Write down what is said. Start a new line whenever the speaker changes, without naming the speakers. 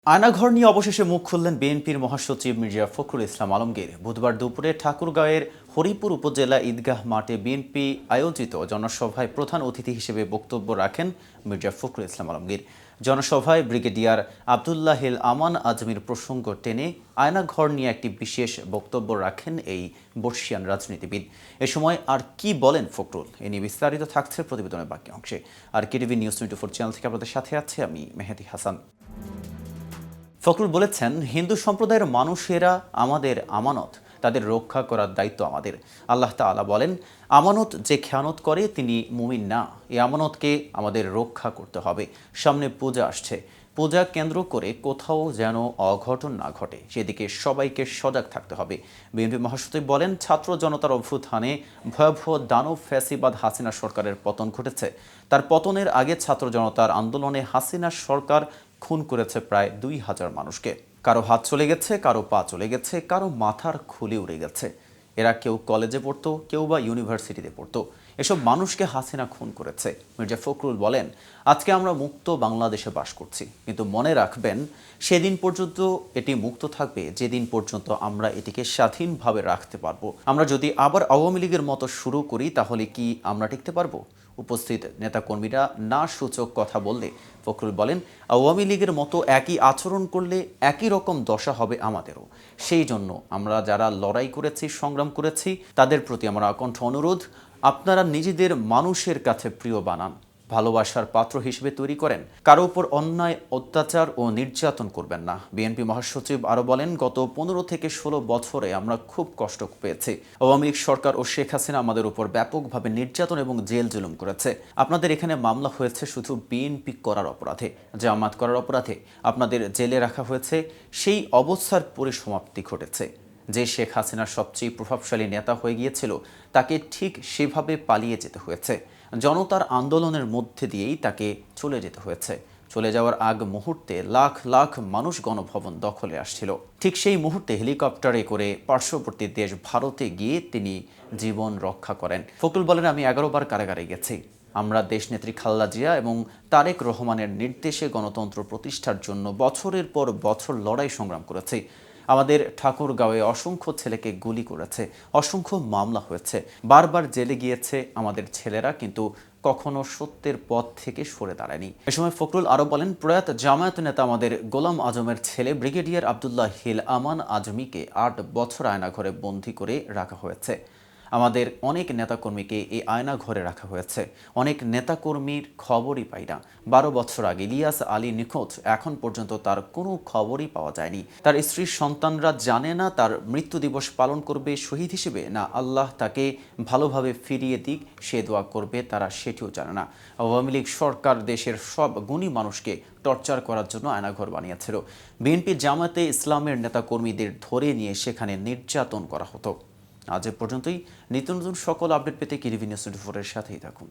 আয়নাঘর নিয়ে অবশেষে মুখ খুললেন বিএনপির মহাসচিব মির্জা ফখরুল ইসলাম আলমগীর। বুধবার দুপুরে ঠাকুরগাঁওয়ের হরিপুর উপজেলা ঈদগাহ মাঠে বিএনপি আয়োজিত জনসভায় প্রধান অতিথি হিসেবে বক্তব্য রাখেন মির্জা ফখরুল ইসলাম আলমগীর। জনসভায় ব্রিগেডিয়ার আবদুল্লাহিল আমান আজমির প্রসঙ্গ টেনে আয়নাঘর নিয়ে একটি বিশেষ বক্তব্য রাখেন এই বর্ষিয়ান রাজনীতিবিদ। এ সময় আর কি বলেন ফখরুল, এ নিয়ে বিস্তারিত থাকছে প্রতিবেদনের বাকি অংশে। আর কেটিভি নিউজ 24 চ্যানেল থেকে আপনাদের সাথে আছে আমি মেহেদি হাসান। ফখরুল বলেছেন, হিন্দু সম্প্রদায়ের মানুষেরা আমাদের আমানত, তাদের রক্ষা করার দায়িত্ব আমাদের। আল্লাহ তাআলা বলেন, আমানত যে খেয়ানত করে তিনি মুমিন না। এই আমানতকে আমাদের রক্ষা করতে হবে। সামনে পূজা আসছে, পূজা কেন্দ্র করে কোথাও যেন অঘটন না ঘটে, সেদিকে সবাইকে সজাগ থাকতে হবে। বিএনপি মহাসচিব বলেন, ছাত্র জনতার অভ্যুত্থানে ভয়াবহ দানব ফ্যাসিবাদ হাসিনা সরকারের পতন ঘটেছে। তার পতনের আগে ছাত্র জনতার আন্দোলনে হাসিনা সরকার খুন করেছে প্রায় ২,০০০ মানুষকে। কারো হাত চলে গেছে, কারো পা চলে গেছে, কারো মাথার খুলি উড়ে গেছে। এরা কেউ কলেজে পড়তো, কেউ বা ইউনিভার্সিটিতে পড়তো। এসব মানুষকে হাসিনা খুন করেছে। মির্জা ফখরুল বলেন, আজকে আমরা মুক্ত বাংলাদেশে বাস করছি, কিন্তু মনে রাখবেন, সেদিন পর্যন্ত এটি মুক্ত থাকবে যেদিন পর্যন্ত আমরা এটিকে স্বাধীনভাবে রাখতে পারবো। আমরা যদি আবার আওয়ামী লীগের মতো শুরু করি, তাহলে কি আমরা টিকতে পারবো? উপস্থিত নেতাকর্মীরা না সূচক কথা বললে ফখরুল বলেন, আওয়ামী লীগের মতো একই আচরণ করলে একই রকম দশা হবে আমাদেরও। সেই জন্য আমরা যারা লড়াই করেছি, সংগ্রাম করেছি, তাদের প্রতি আমার আকণ্ঠ অনুরোধ, আপনারা নিজেদের মানুষের কাছে প্রিয় বানান, ভালোবাসার পাত্র হিসেবে তৈরি করেন। কারো উপর অন্যায়, অত্যাচার ও নির্যাতন করবেন না। বিএনপি মহাসচিব আরও বলেন, গত 15 থেকে 16 বছরে আমরা খুব কষ্ট পেয়েছি। আওয়ামী লীগ সরকার ও শেখ হাসিনা আমাদের উপর ব্যাপকভাবে নির্যাতন এবং জেল জুলুম করেছে। আপনাদের এখানে মামলা হয়েছে শুধু বিএনপি করার অপরাধে, জামাত করার অপরাধে আপনাদের জেলে রাখা হয়েছে। সেই অবস্থার পরিসমাপ্তি ঘটেছে। যে শেখ হাসিনার সবচেয়ে প্রভাবশালী নেতা হয়ে গিয়েছিল, তাকে ঠিক সেভাবে পালিয়ে যেতে হয়েছে। জনতার আন্দোলনের মধ্যে দিয়েই তাকে চলে যেতে হয়েছে। চলে যাওয়ার আগ মুহূর্তে লাখ লাখ মানুষ গণভবন দখলে আসছিল। ঠিক সেই মুহূর্তে হেলিকপ্টারে করে পার্শ্ববর্তী দেশ ভারতে গিয়ে তিনি জীবন রক্ষা করেন। ফখরুল বলেন, আমি 11 বার কারাগারে গেছি। আমরা দেশনেত্রী খালেদা জিয়া এবং তারেক রহমানের নির্দেশে গণতন্ত্র প্রতিষ্ঠার জন্য বছরের পর বছর লড়াই সংগ্রাম করেছি। আমাদের ঠাকুরগাঁওয়ে অসংখ্য ছেলেকে গুলি করেছে, অসংখ্য মামলা হয়েছে, বারবার জেলে গিয়েছে আমাদের ছেলেরা, কিন্তু কখনো সত্যের পথ থেকে সরে দাঁড়ায়নি। এ সময় ফখরুল আরও বলেন, প্রয়াত জামায়াত নেতা আমাদের গোলাম আজমের ছেলে ব্রিগেডিয়ার আবদুল্লাহিল আমান আজমিকে 8 বছর আয়নাঘরে বন্দী করে রাখা হয়েছে। আমাদের অনেক নেতাকর্মীকে এই আয়না ঘরে রাখা হয়েছে। অনেক নেতাকর্মীর খবরই পাই না। 12 বছর আগে ইলিয়াস আলী নিখোঁজ, এখন পর্যন্ত তার কোনো খবরই পাওয়া যায়নি। তার স্ত্রীর সন্তানরা জানে না তার মৃত্যু দিবস পালন করবে শহীদ হিসেবে, না আল্লাহ তাকে ভালোভাবে ফিরিয়ে দিক সে দোয়া করবে, তারা সেটিও জানে না। আওয়ামী লীগ সরকার দেশের সব গুণী মানুষকে টর্চার করার জন্য আয়নাঘর বানিয়েছিল। বিএনপি জামায়াতে ইসলামের নেতাকর্মীদের ধরে নিয়ে সেখানে নির্যাতন করা হতো। আজ এ পর্যন্তই। নিত্য নতুন সকল আপডেট পেতে কেটিভি নিউজ 24 এর সাথেই থাকুন।